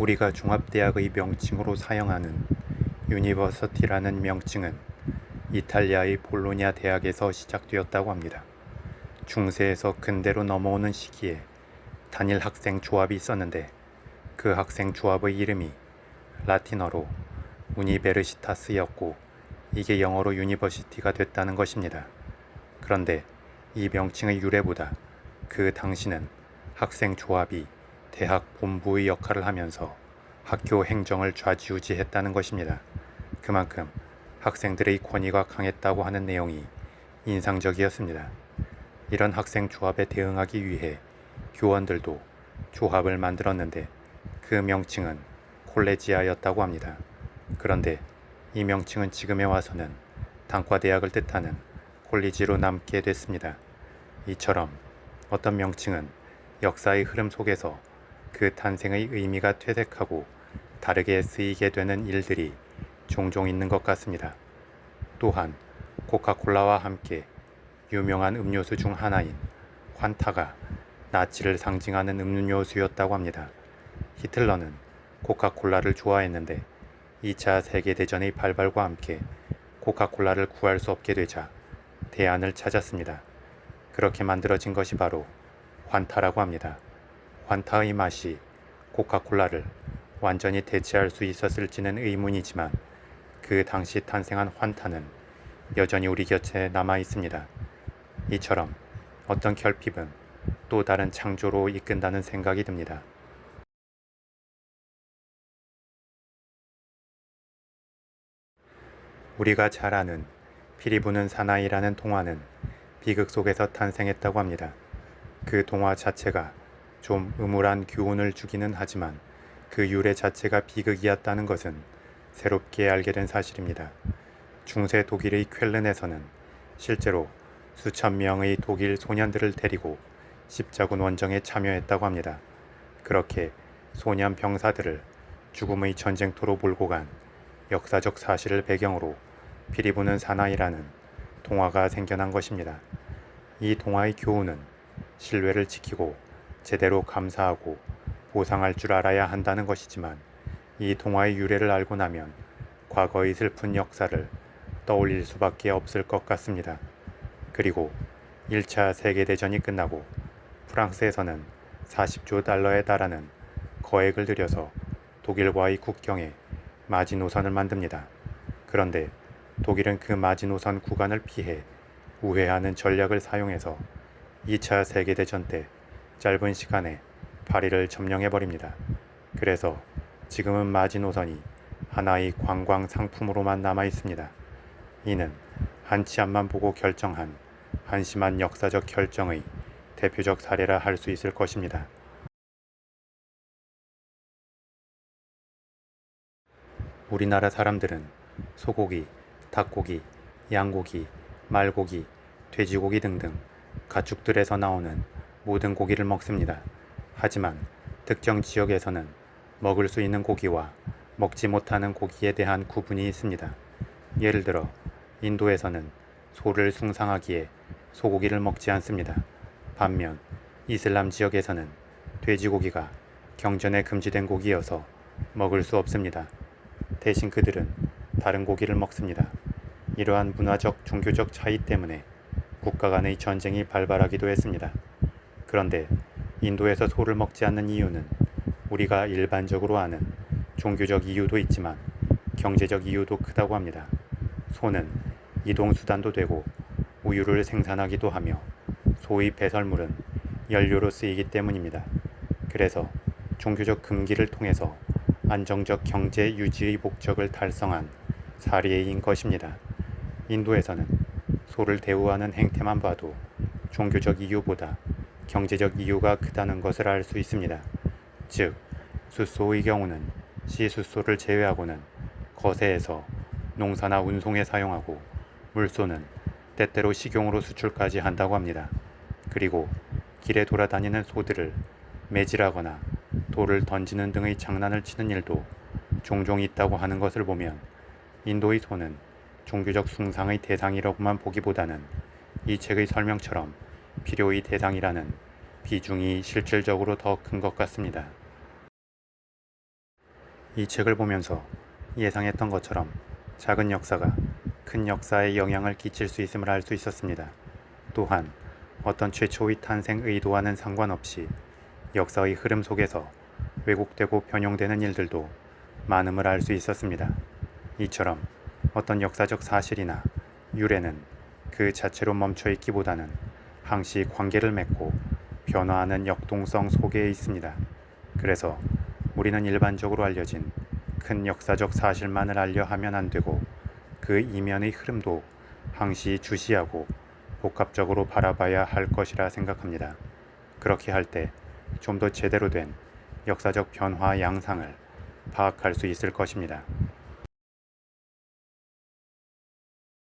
우리가 종합대학의 명칭으로 사용하는 유니버서티라는 명칭은 이탈리아의 볼로냐 대학에서 시작되었다고 합니다. 중세에서 근대로 넘어오는 시기에 단일 학생 조합이 있었는데 그 학생 조합의 이름이 라틴어로 우니베르시타스였고 이게 영어로 유니버시티가 됐다는 것입니다. 그런데 이 명칭의 유래보다 그 당시는 학생 조합이 대학 본부의 역할을 하면서 학교 행정을 좌지우지했다는 것입니다. 그만큼 학생들의 권위가 강했다고 하는 내용이 인상적이었습니다. 이런 학생 조합에 대응하기 위해 교원들도 조합을 만들었는데 그 명칭은 콜레지아였다고 합니다. 그런데 이 명칭은 지금에 와서는 단과대학을 뜻하는 콜리지로 남게 됐습니다. 이처럼 어떤 명칭은 역사의 흐름 속에서 그 탄생의 의미가 퇴색하고 다르게 쓰이게 되는 일들이 종종 있는 것 같습니다. 또한 코카콜라와 함께 유명한 음료수 중 하나인 환타가 나치를 상징하는 음료수였다고 합니다. 히틀러는 코카콜라를 좋아했는데 2차 세계대전의 발발과 함께 코카콜라를 구할 수 없게 되자 대안을 찾았습니다. 그렇게 만들어진 것이 바로 환타라고 합니다. 환타의 맛이 코카콜라를 완전히 대체할 수 있었을지는 의문이지만 그 당시 탄생한 환타는 여전히 우리 곁에 남아 있습니다. 이처럼 어떤 결핍은 또 다른 창조로 이끈다는 생각이 듭니다. 우리가 잘 아는 피리 부는 사나이라는 동화는 비극 속에서 탄생했다고 합니다. 그 동화 자체가 좀 음울한 교훈을 주기는 하지만 그 유래 자체가 비극이었다는 것은 새롭게 알게 된 사실입니다. 중세 독일의 쾰른에서는 실제로 수천 명의 독일 소년들을 데리고 십자군 원정에 참여했다고 합니다. 그렇게 소년 병사들을 죽음의 전쟁터로 몰고 간 역사적 사실을 배경으로 피리 부는 사나이라는 동화가 생겨난 것입니다. 이 동화의 교훈은 신뢰를 지키고 제대로 감사하고 보상할 줄 알아야 한다는 것이지만 이 동화의 유래를 알고 나면 과거의 슬픈 역사를 떠올릴 수밖에 없을 것 같습니다. 그리고 1차 세계대전이 끝나고 프랑스에서는 40조 달러에 달하는 거액을 들여서 독일과의 국경에 마지노선을 만듭니다. 그런데 독일은 그 마지노선 구간을 피해 우회하는 전략을 사용해서 2차 세계대전 때 짧은 시간에 파리를 점령해버립니다. 그래서 지금은 마지노선이 하나의 관광 상품으로만 남아 있습니다. 이는 한 치안만 보고 결정한 한심한 역사적 결정의 대표적 사례라 할 수 있을 것입니다. 우리나라 사람들은 소고기, 닭고기, 양고기, 말고기, 돼지고기 등등 가축들에서 나오는 모든 고기를 먹습니다. 하지만 특정 지역에서는 먹을 수 있는 고기와 먹지 못하는 고기에 대한 구분이 있습니다. 예를 들어 인도에서는 소를 숭상하기에 소고기를 먹지 않습니다. 반면 이슬람 지역에서는 돼지고기가 경전에 금지된 고기여서 먹을 수 없습니다. 대신 그들은 다른 고기를 먹습니다. 이러한 문화적, 종교적 차이 때문에 국가 간의 전쟁이 발발하기도 했습니다. 그런데 인도에서 소를 먹지 않는 이유는 우리가 일반적으로 아는 종교적 이유도 있지만 경제적 이유도 크다고 합니다. 소는 이동수단도 되고 우유를 생산하기도 하며 소의 배설물은 연료로 쓰이기 때문입니다. 그래서 종교적 금기를 통해서 안정적 경제 유지의 목적을 달성한 사례인 것입니다. 인도에서는 소를 대우하는 행태만 봐도 종교적 이유보다 경제적 이유가 크다는 것을 알 수 있습니다. 즉, 숫소의 경우는 시숫소를 제외하고는 거세에서 농사나 운송에 사용하고 물소는 때때로 식용으로 수출까지 한다고 합니다. 그리고 길에 돌아다니는 소들을 매질하거나 돌을 던지는 등의 장난을 치는 일도 종종 있다고 하는 것을 보면 인도의 소는 종교적 숭상의 대상이라고만 보기보다는 이 책의 설명처럼 필요의 대상이라는 비중이 실질적으로 더 큰 것 같습니다. 이 책을 보면서 예상했던 것처럼 작은 역사가 큰 역사에 영향을 끼칠 수 있음을 알 수 있었습니다. 또한 어떤 최초의 탄생 의도와는 상관없이 역사의 흐름 속에서 왜곡되고 변형되는 일들도 많음을 알 수 있었습니다. 이처럼 어떤 역사적 사실이나 유래는 그 자체로 멈춰 있기보다는 항시 관계를 맺고 변화하는 역동성 속에 있습니다. 그래서 우리는 일반적으로 알려진 큰 역사적 사실만을 알려 하면 안 되고 그 이면의 흐름도 항시 주시하고 복합적으로 바라봐야 할 것이라 생각합니다. 그렇게 할 때 좀 더 제대로 된 역사적 변화 양상을 파악할 수 있을 것입니다.